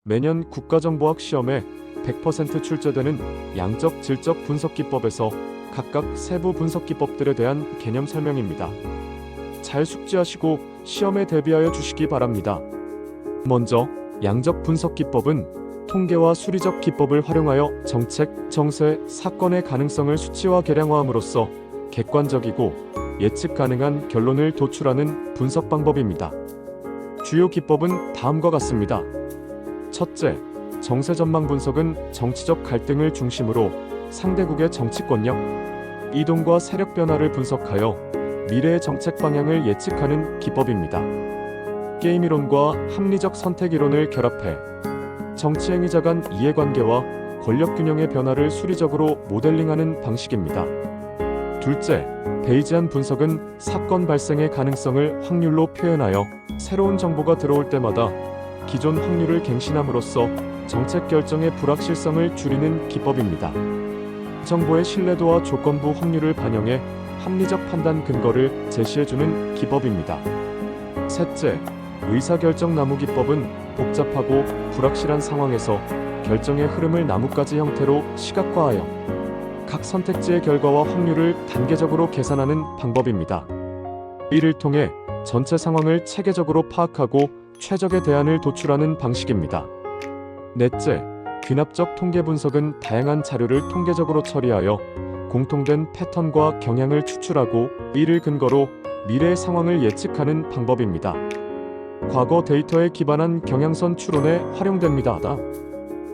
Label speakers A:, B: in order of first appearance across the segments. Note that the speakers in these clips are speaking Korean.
A: 매년 국가정보학 시험에 100% 출제되는 양적 질적 분석 기법에서 각각 세부 분석 기법들에 대한 개념 설명입니다. 잘 숙지하시고 시험에 대비하여 주시기 바랍니다. 먼저 양적 분석 기법은 통계와 수리적 기법을 활용하여 정책, 정세, 사건의 가능성을 수치화 계량화함으로써 객관적이고 예측 가능한 결론을 도출하는 분석 방법입니다. 주요 기법은 다음과 같습니다. 첫째, 정세 전망 분석은 정치적 갈등을 중심으로 상대국의 정치권력, 이동과 세력 변화를 분석하여 미래의 정책 방향을 예측하는 기법입니다. 게임 이론과 합리적 선택 이론을 결합해 정치 행위자 간 이해관계와 권력 균형의 변화를 수리적으로 모델링하는 방식입니다. 둘째, 베이지안 분석은 사건 발생의 가능성을 확률로 표현하여 새로운 정보가 들어올 때마다 기존 확률을 갱신함으로써 정책 결정의 불확실성을 줄이는 기법입니다. 정보의 신뢰도와 조건부 확률을 반영해 합리적 판단 근거를 제시해주는 기법입니다. 셋째, 의사결정 나무 기법은 복잡하고 불확실한 상황에서 결정의 흐름을 나뭇가지 형태로 시각화하여 각 선택지의 결과와 확률을 단계적으로 계산하는 방법입니다. 이를 통해 전체 상황을 체계적으로 파악하고 최적의 대안을 도출하는 방식입니다. 넷째, 귀납적 통계 분석은 다양한 자료를 통계적으로 처리하여 공통된 패턴과 경향을 추출하고 이를 근거로 미래의 상황을 예측하는 방법입니다. 과거 데이터에 기반한 경향선 추론에 활용됩니다.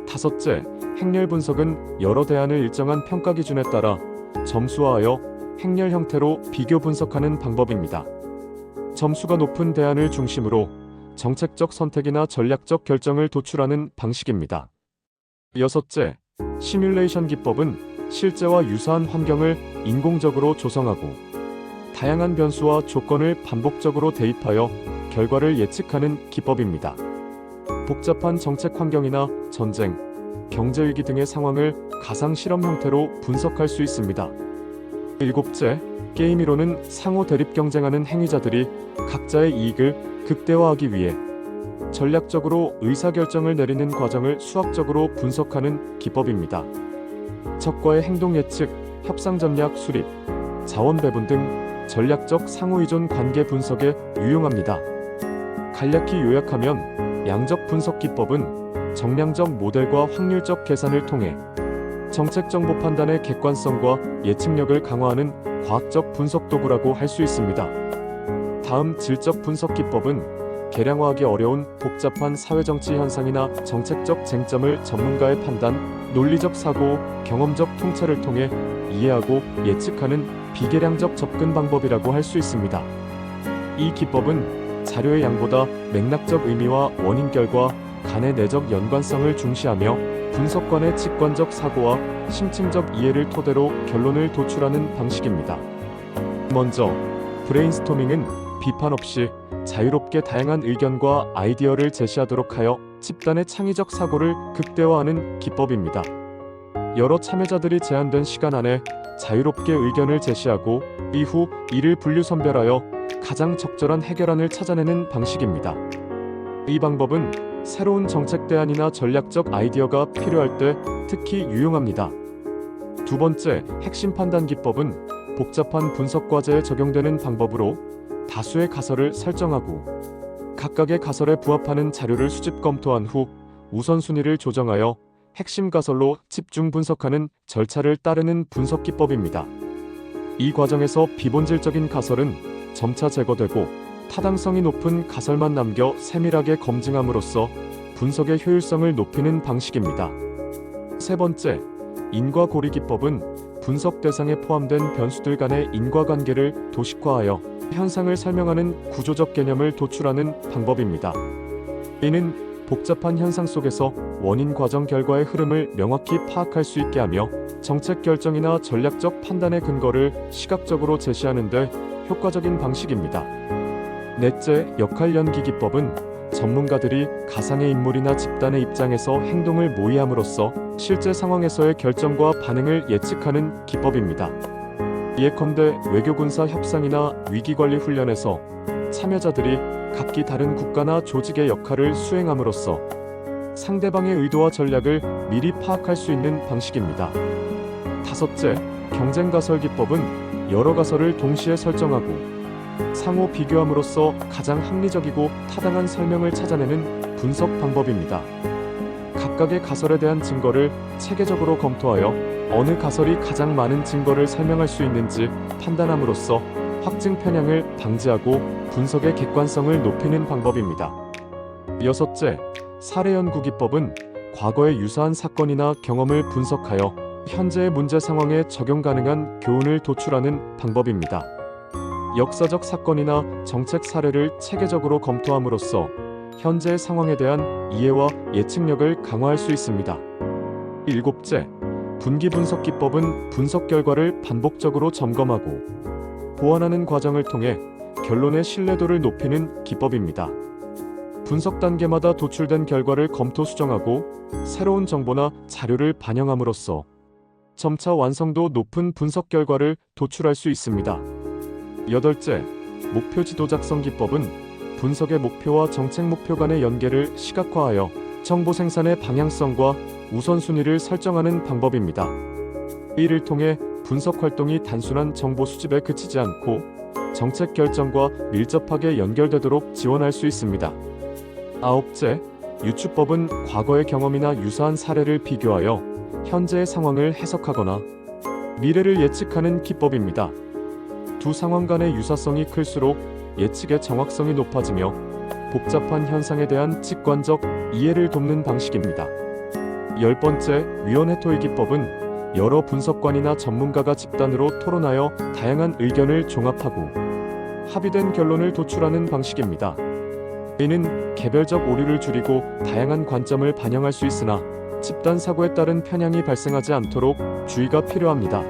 A: 다섯째, 행렬 분석은 여러 대안을 일정한 평가 기준에 따라 점수화하여 행렬 형태로 비교 분석하는 방법입니다. 점수가 높은 대안을 중심으로 정책적 선택이나 전략적 결정을 도출하는 방식입니다. 여섯째, 시뮬레이션 기법은 실제와 유사한 환경을 인공적으로 조성하고 다양한 변수와 조건을 반복적으로 대입하여 결과를 예측하는 기법입니다. 복잡한 정책 환경이나 전쟁, 경제위기 등의 상황을 가상 실험 형태로 분석할 수 있습니다. 일곱째, 게임 이론은 상호 대립 경쟁하는 행위자들이 각자의 이익을 극대화하기 위해 전략적으로 의사결정을 내리는 과정을 수학적으로 분석하는 기법입니다. 적과의 행동 예측, 협상 전략 수립, 자원 배분 등 전략적 상호의존 관계 분석에 유용합니다. 간략히 요약하면 양적 분석 기법은 정량적 모델과 확률적 계산을 통해 정책 정보 판단의 객관성과 예측력을 강화하는 과학적 분석 도구라고 할 수 있습니다. 다음 질적 분석 기법은 계량화하기 어려운 복잡한 사회정치 현상이나 정책적 쟁점을 전문가의 판단, 논리적 사고, 경험적 통찰을 통해 이해하고 예측하는 비계량적 접근 방법이라고 할 수 있습니다. 이 기법은 자료의 양보다 맥락적 의미와 원인 결과 간의 내적 연관성을 중시하며 분석관의 직관적 사고와 심층적 이해를 토대로 결론을 도출하는 방식입니다. 먼저, 브레인스토밍은 비판 없이 자유롭게 다양한 의견과 아이디어를 제시하도록 하여 집단의 창의적 사고를 극대화하는 기법입니다. 여러 참여자들이 제한된 시간 안에 자유롭게 의견을 제시하고 이후 이를 분류 선별하여 가장 적절한 해결안을 찾아내는 방식입니다. 이 방법은 새로운 정책 대안이나 전략적 아이디어가 필요할 때 특히 유용합니다. 두 번째, 핵심 판단 기법은 복잡한 분석 과제에 적용되는 방법으로 다수의 가설을 설정하고 각각의 가설에 부합하는 자료를 수집 검토한 후 우선순위를 조정하여 핵심 가설로 집중 분석하는 절차를 따르는 분석 기법입니다. 이 과정에서 비본질적인 가설은 점차 제거되고 타당성이 높은 가설만 남겨 세밀하게 검증함으로써 분석의 효율성을 높이는 방식입니다. 세 번째, 인과고리 기법은 분석 대상에 포함된 변수들 간의 인과관계를 도식화하여 현상을 설명하는 구조적 개념을 도출하는 방법입니다. 이는 복잡한 현상 속에서 원인 과정 결과의 흐름을 명확히 파악할 수 있게 하며 정책 결정이나 전략적 판단의 근거를 시각적으로 제시하는 데 효과적인 방식입니다. 넷째, 역할 연기 기법은 전문가들이 가상의 인물이나 집단의 입장에서 행동을 모의함으로써 실제 상황에서의 결정과 반응을 예측하는 기법입니다. 예컨대 외교군사 협상이나 위기관리 훈련에서 참여자들이 각기 다른 국가나 조직의 역할을 수행함으로써 상대방의 의도와 전략을 미리 파악할 수 있는 방식입니다. 다섯째, 경쟁 가설 기법은 여러 가설을 동시에 설정하고 상호 비교함으로써 가장 합리적이고 타당한 설명을 찾아내는 분석 방법입니다. 각각의 가설에 대한 증거를 체계적으로 검토하여 어느 가설이 가장 많은 증거를 설명할 수 있는지 판단함으로써 확증 편향을 방지하고 분석의 객관성을 높이는 방법입니다. 여섯째, 사례 연구 기법은 과거의 유사한 사건이나 경험을 분석하여 현재의 문제 상황에 적용 가능한 교훈을 도출하는 방법입니다. 역사적 사건이나 정책 사례를 체계적으로 검토함으로써 현재의 상황에 대한 이해와 예측력을 강화할 수 있습니다. 일곱째, 분기 분석 기법은 분석 결과를 반복적으로 점검하고 보완하는 과정을 통해 결론의 신뢰도를 높이는 기법입니다. 분석 단계마다 도출된 결과를 검토 수정하고 새로운 정보나 자료를 반영함으로써 점차 완성도 높은 분석 결과를 도출할 수 있습니다. 여덟째, 목표 지도 작성 기법은 분석의 목표와 정책 목표 간의 연계를 시각화하여 정보 생산의 방향성과 우선순위를 설정하는 방법입니다. 이를 통해 분석 활동이 단순한 정보 수집에 그치지 않고 정책 결정과 밀접하게 연결되도록 지원할 수 있습니다. 아홉째, 유추법은 과거의 경험이나 유사한 사례를 비교하여 현재의 상황을 해석하거나 미래를 예측하는 기법입니다. 두 상황 간의 유사성이 클수록 예측의 정확성이 높아지며 복잡한 현상에 대한 직관적 이해를 돕는 방식입니다. 열 번째, 위원회 토의 기법은 여러 분석관이나 전문가가 집단으로 토론하여 다양한 의견을 종합하고 합의된 결론을 도출하는 방식입니다. 이는 개별적 오류를 줄이고 다양한 관점을 반영할 수 있으나 집단 사고에 따른 편향이 발생하지 않도록 주의가 필요합니다.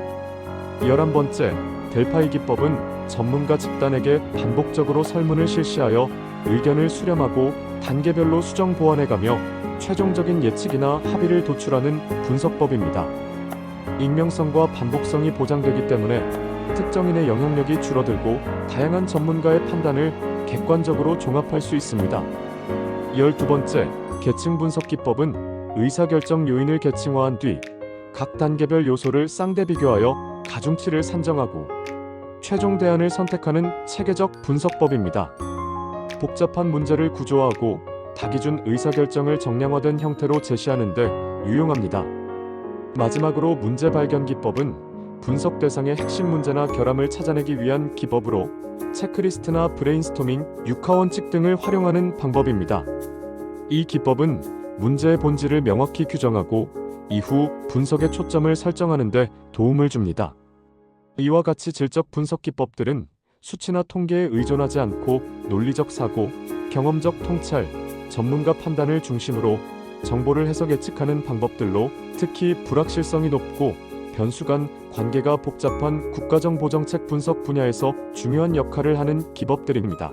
A: 11번째, 델파이 기법은 전문가 집단에게 반복적으로 설문을 실시하여 의견을 수렴하고 단계별로 수정 보완해가며 최종적인 예측이나 합의를 도출하는 분석법입니다. 익명성과 반복성이 보장되기 때문에 특정인의 영향력이 줄어들고 다양한 전문가의 판단을 객관적으로 종합할 수 있습니다. 12번째, 계층 분석 기법은 의사결정 요인을 계층화한 뒤 각 단계별 요소를 쌍대 비교하여 가중치를 산정하고 최종 대안을 선택하는 체계적 분석법입니다. 복잡한 문제를 구조화하고 다기준 의사결정을 정량화된 형태로 제시하는 데 유용합니다. 마지막으로 문제 발견 기법은 분석 대상의 핵심 문제나 결함을 찾아내기 위한 기법으로 체크리스트나 브레인스토밍, 육하원칙 등을 활용하는 방법입니다. 이 기법은 문제의 본질을 명확히 규정하고 이후 분석의 초점을 설정하는 데 도움을 줍니다. 이와 같이 질적 분석 기법들은 수치나 통계에 의존하지 않고 논리적 사고, 경험적 통찰, 전문가 판단을 중심으로 정보를 해석 예측하는 방법들로 특히 불확실성이 높고 변수 간 관계가 복잡한 국가정보정책 분석 분야에서 중요한 역할을 하는 기법들입니다.